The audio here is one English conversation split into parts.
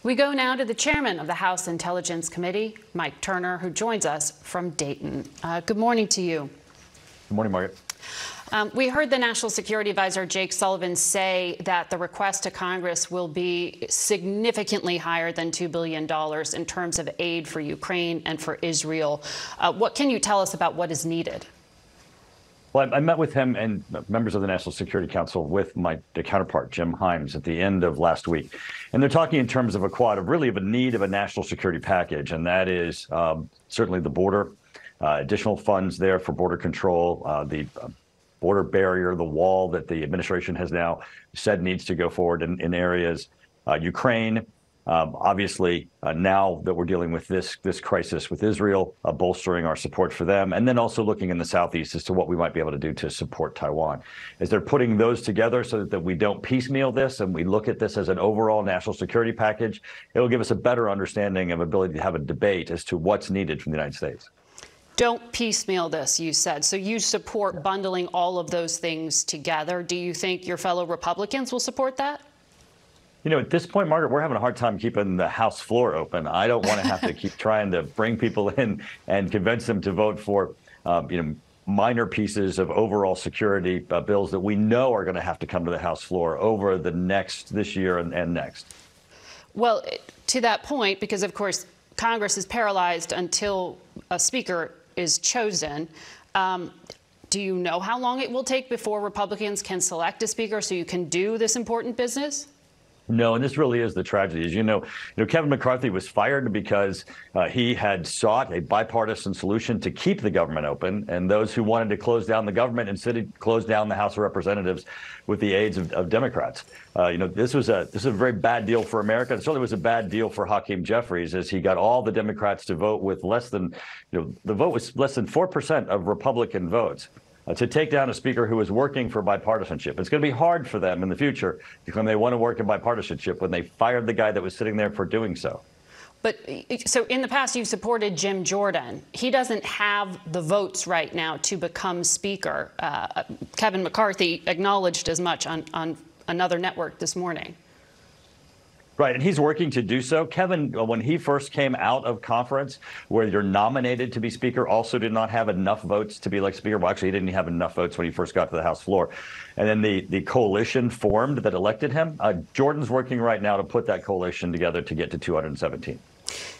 We go now to the chairman of the House Intelligence Committee, Mike Turner, who joins us from Dayton. Good morning to you. Good morning, Margaret. We heard the National Security Advisor Jake Sullivan say that the request to Congress will be significantly higher than $2 billion in terms of aid for Ukraine and for Israel. What can you tell us about what is needed? Well, I met with him and members of the National Security Council with my counterpart, Jim Himes, at the end of last week. And they're talking in terms of a quad of really of a need of a national security package. And that is certainly the border, additional funds there for border control, the border barrier, the wall that the administration has now said needs to go forward in areas, Ukraine. Obviously, now that we're dealing with this crisis with Israel, bolstering our support for them, and then also looking in the southeast as to what we might be able to do to support Taiwan. As they're putting those together so that we don't piecemeal this and we look at this as an overall national security package, it'll give us a better understanding of ability to have a debate as to what's needed from the United States. Don't piecemeal this, you said. So you support bundling all of those things together. Do you think your fellow Republicans will support that? You know, at this point, Margaret, we're having a hard time keeping the House floor open. I don't want to have to keep trying to bring people in and convince them to vote for, minor pieces of overall security bills that we know are going to have to come to the House floor over this year and next. Well, to that point, because, of course, Congress is paralyzed until a speaker is chosen. Do you know how long it will take before Republicans can select a speaker so you can do this important business? No, and this really is the tragedy. As you know, Kevin McCarthy was fired because he had sought a bipartisan solution to keep the government open, and those who wanted to close down the government instead closed down the House of Representatives with the aids of Democrats. This was a very bad deal for America. It certainly was a bad deal for Hakeem Jeffries, as he got all the Democrats to vote with less than, the vote was less than 4% of Republican votes. To take down a speaker who is working for bipartisanship. It's going to be hard for them in the future to claim they want to work in bipartisanship when they fired the guy that was sitting there for doing so. But so in the past, you've supported Jim Jordan. He doesn't have the votes right now to become speaker. Kevin McCarthy acknowledged as much on another network this morning. Right, and he's working to do so. Kevin, when he first came out of conference where you're nominated to be speaker, also did not have enough votes to be elected speaker. Well, actually, he didn't have enough votes when he first got to the House floor. And then the coalition formed that elected him. Jordan's working right now to put that coalition together to get to 217.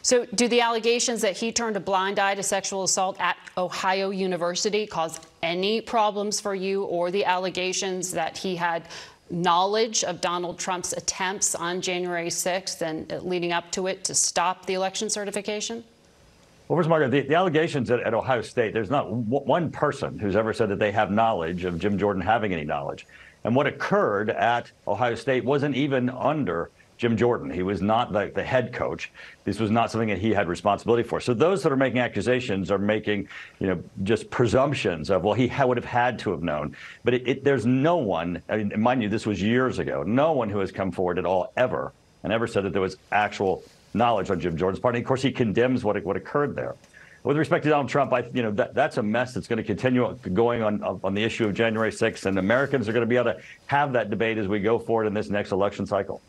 So do the allegations that he turned a blind eye to sexual assault at Ohio University cause any problems for you, or the allegations that he had knowledge of Donald Trump's attempts on January 6th and leading up to it to stop the election certification? Well, first, Margaret, the allegations at Ohio State, there's not one person who's ever said that they have knowledge of Jim Jordan having any knowledge. And what occurred at Ohio State wasn't even under Jim Jordan. He was not the head coach. This was not something that he had responsibility for. So those that are making accusations are making, just presumptions of, well, he would have had to have known. But there's no one, I mean, mind you, this was years ago, no one who has come forward at all ever said that there was actual knowledge on Jim Jordan's part. And of course, he condemns what occurred there. With respect to Donald Trump, that's a mess that's going to continue going on the issue of January 6th. And Americans are going to be able to have that debate as we go forward in this next election cycle.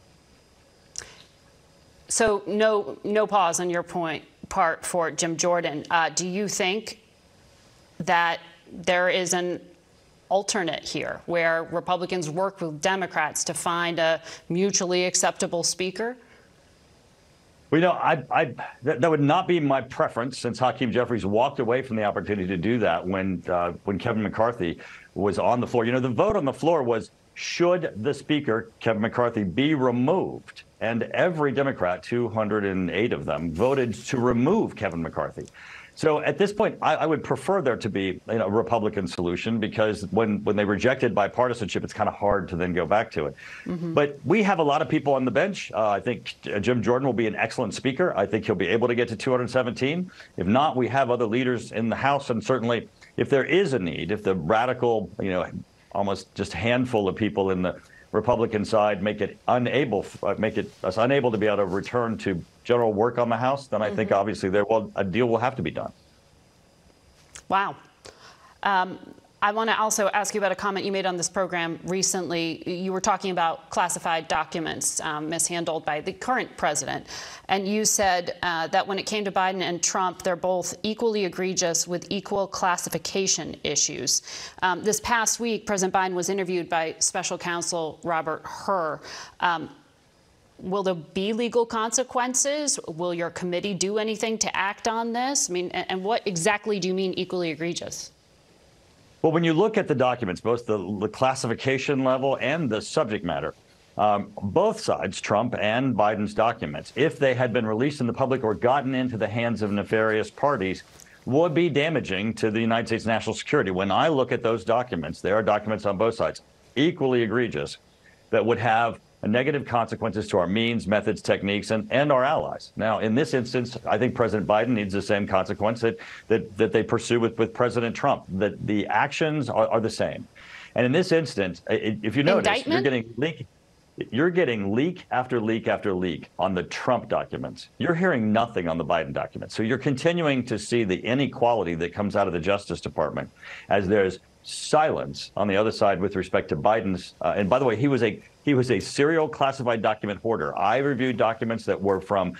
So no pause on your part for Jim Jordan. Do you think that there is an alternate here where Republicans work with Democrats to find a mutually acceptable speaker? Well, that would not be my preference, since Hakeem Jeffries walked away from the opportunity to do that when Kevin McCarthy was on the floor. The vote on the floor was, should the speaker, Kevin McCarthy, be removed? And every Democrat, 208 of them, voted to remove Kevin McCarthy. So at this point, I would prefer there to be a Republican solution, because when they rejected bipartisanship, it's kind of hard to then go back to it. Mm-hmm. But we have a lot of people on the bench. I think Jim Jordan will be an excellent speaker. I think he'll be able to get to 217. If not, we have other leaders in the House. And certainly, if there is a need, if the radical, almost just handful of people in the Republican side make us unable to be able to return to general work on the House, then I think obviously a deal will have to be done. Wow. I want to also ask you about a comment you made on this program recently. You were talking about classified documents mishandled by the current president. And you said that when it came to Biden and Trump, they're both equally egregious with equal classification issues. This past week, President Biden was interviewed by special counsel Robert Hur. Will there be legal consequences? Will your committee do anything to act on this? I mean, and what exactly do you mean equally egregious? Well, when you look at the documents, both the classification level and the subject matter, both sides, Trump and Biden's documents, if they had been released in the public or gotten into the hands of nefarious parties, would be damaging to the United States national security. When I look at those documents, there are documents on both sides, equally egregious, that would have negative consequences to our means, methods, techniques, and our allies. Now, in this instance, I think President Biden needs the same consequence that they pursue with President Trump, that the actions are the same. And in this instance, if you notice, you're getting leak after leak after leak on the Trump documents. You're hearing nothing on the Biden documents. So you're continuing to see the inequality that comes out of the Justice Department as there's silence on the other side with respect to Biden's. And by the way, he was a serial classified document hoarder. I reviewed documents that were from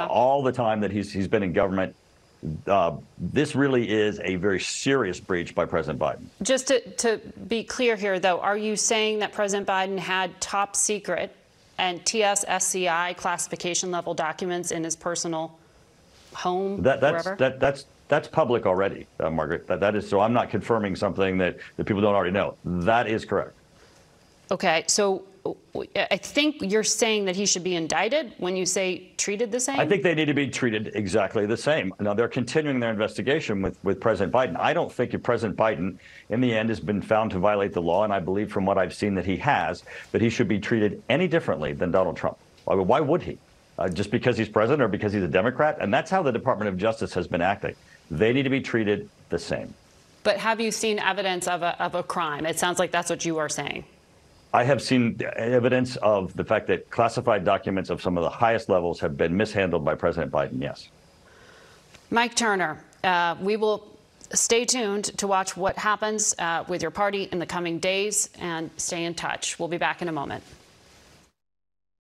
all the time that he's been in government. This really is a very serious breach by President Biden. Just to be clear here, though, are you saying that President Biden had top secret and TS-SCI classification level documents in his personal home, wherever? That's public already, Margaret. That is, so I'm not confirming something that people don't already know. That is correct. Okay, so I think you're saying that he should be indicted when you say treated the same? I think they need to be treated exactly the same. Now, they're continuing their investigation with President Biden. I don't think if President Biden, in the end, has been found to violate the law, and I believe from what I've seen that he has, that he should be treated any differently than Donald Trump. Why would he? Just because he's president or because he's a Democrat? And that's how the Department of Justice has been acting. They need to be treated the same. But have you seen evidence of a crime? It sounds like that's what you are saying. I have seen evidence of the fact that classified documents of some of the highest levels have been mishandled by President Biden, yes. Mike Turner, we will stay tuned to watch what happens with your party in the coming days and stay in touch. We'll be back in a moment.